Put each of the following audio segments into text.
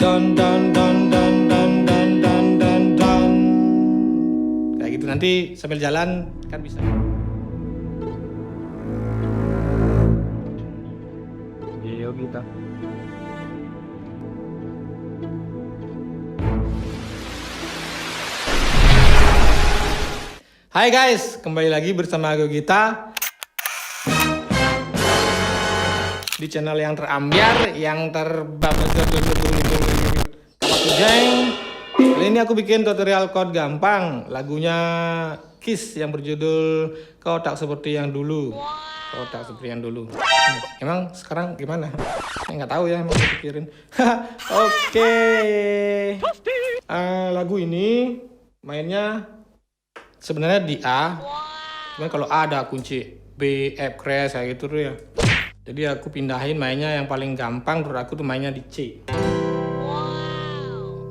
Don don don don don don don don don. Kayak gitu, nanti sambil jalan kan bisa. Iya kita. Hai guys, kembali lagi bersama aku Gita di channel yang terambiar, yang jeng. Kali ini aku bikin tutorial chord gampang, lagunya Kiss yang berjudul Kotak Seperti Yang Dulu. Kotak seperti yang dulu. Emang sekarang gimana? Saya nggak tahu ya, mau pikirin. Oke. Lagu ini mainnya sebenarnya di A, cuman kalau A ada kunci B, F crash kayak gitu tuh ya. Jadi aku pindahin mainnya yang paling gampang menurut aku tuh mainnya di C.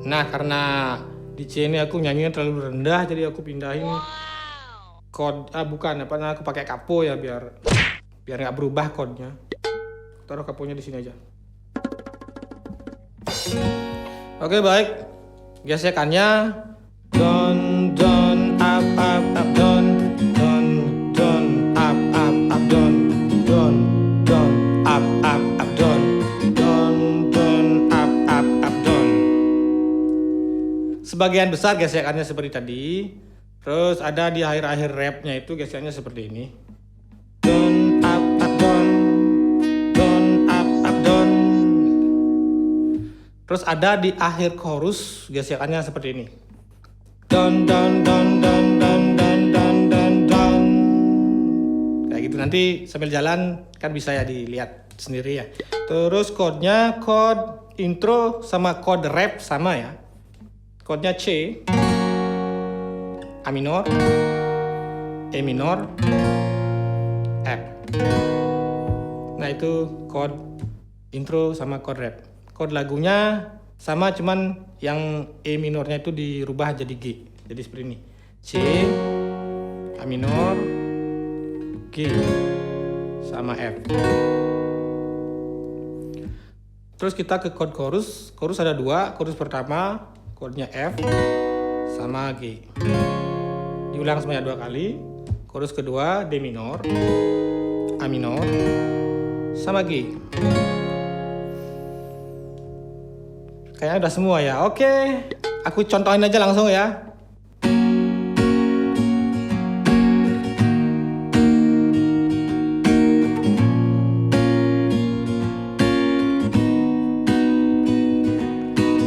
Nah karena di C ini aku nyanyinya terlalu rendah, jadi aku pindahin chord, aku pakai kapo ya biar nggak berubah chordnya. Taruh kaponya di sini aja. Oke baik, gesekannya don don up up up don don don up up up don don don up up up don don don up up up don. Sebagian besar gesekannya seperti tadi. Terus ada di akhir-akhir rapnya itu gesekannya seperti ini. Don up up don don up up don. Terus ada di akhir chorus gesekannya seperti ini. Don don don don don don don don don. Kayak gitu, nanti sambil jalan kan bisa ya dilihat sendiri ya. Terus chordnya, chord intro sama chord rap sama ya. Chordnya C, A minor, E minor, F. Nah itu chord intro sama chord rap. Chord lagunya sama, cuman yang E minornya itu dirubah jadi G. Jadi seperti ini. C, A minor, G, sama F. Terus kita ke chord chorus. Chorus ada dua. Chorus pertama, chordnya F sama G. Diulang sebanyak 2 kali. Chorus kedua, D minor, A minor, sama G. Kayaknya udah semua ya. Oke, aku contohin aja langsung ya.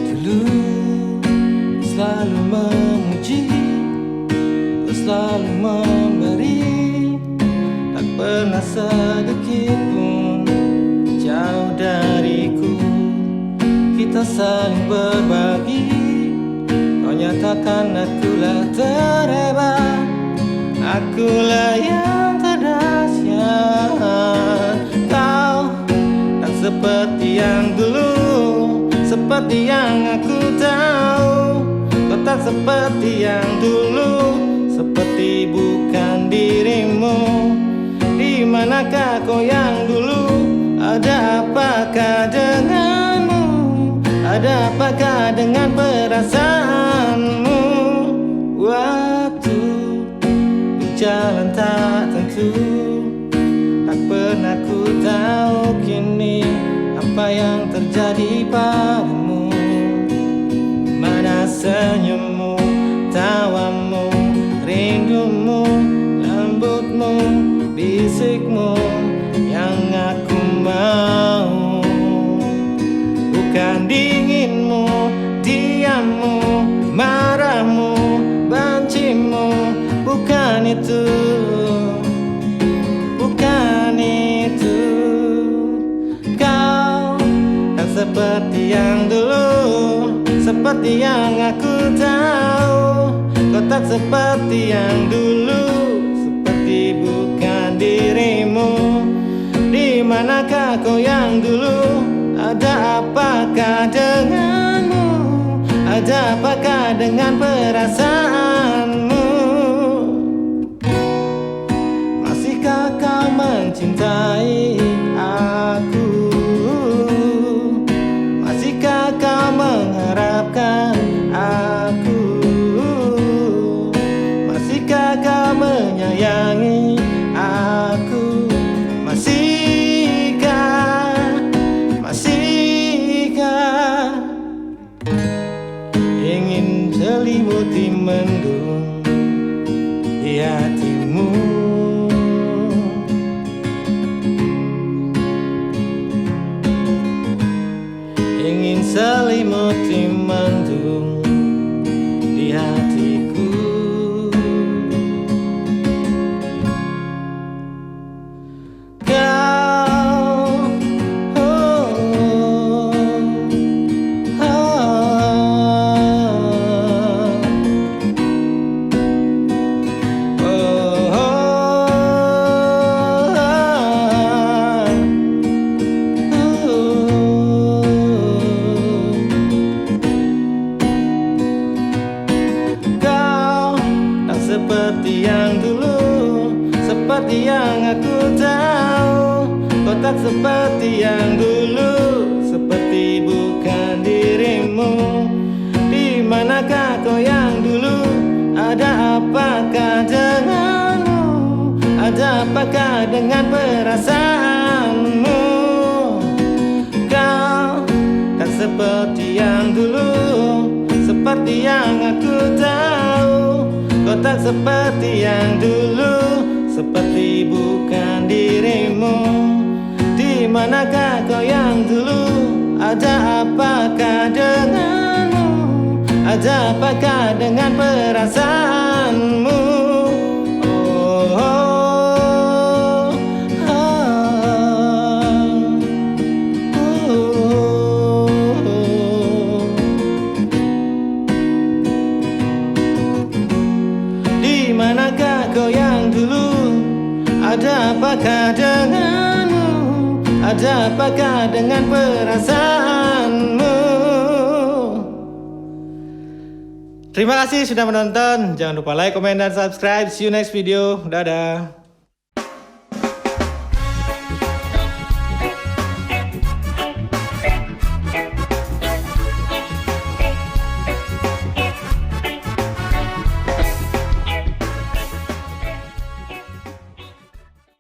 Dulu selalu memuji, selalu memberi, tak pernah sedikit pun jauh dariku. Kita saling berbagi, kau nyatakan akulah terhebat, akulah yang terdahsyat. Kau tak seperti yang dulu, seperti yang aku tahu. Kau tak seperti yang dulu, seperti bukan dirimu. Di manakah kau yang dulu? Ada apakah denganmu? Ada apakah dengan perasaanmu? Waktu berjalan tak tentu, tak pernah ku tahu kini apa yang terjadi padamu. Mana senyummu, tawamu, rindumu, lembutmu, bisikmu yang aku mau. Bukan dinginmu, diammu, marahmu, bencimu. Bukan itu, bukan itu. Kau tak seperti yang dulu, seperti yang aku tahu. Kau tak seperti yang dulu, seperti bukan dirimu. Di manakah kau yang dulu? Ada apakah denganmu? Ada apakah dengan perasaanmu? Masihkah kau mencintai aku? Masihkah kau seperti mendung di hatimu. Ingin selimuti mendung di hatiku. Seperti yang dulu, seperti yang aku tahu. Kau tak seperti yang dulu, seperti bukan dirimu. Di manakah kau yang dulu? Ada apakah denganmu? Ada apakah dengan perasaanmu? Kau tak seperti yang dulu, seperti yang aku tahu. Kau tak seperti yang dulu, seperti bukan dirimu. Di manakah kau yang dulu? Ada apakah denganmu? Ada apakah dengan perasaanmu? Oh, oh, oh, oh, oh. Di manakah kau yang dulu? Ada apakah denganmu? Ada apakah dengan perasaanmu? Terima kasih sudah menonton. Jangan lupa like, comment, dan subscribe. See you next video. Dadah.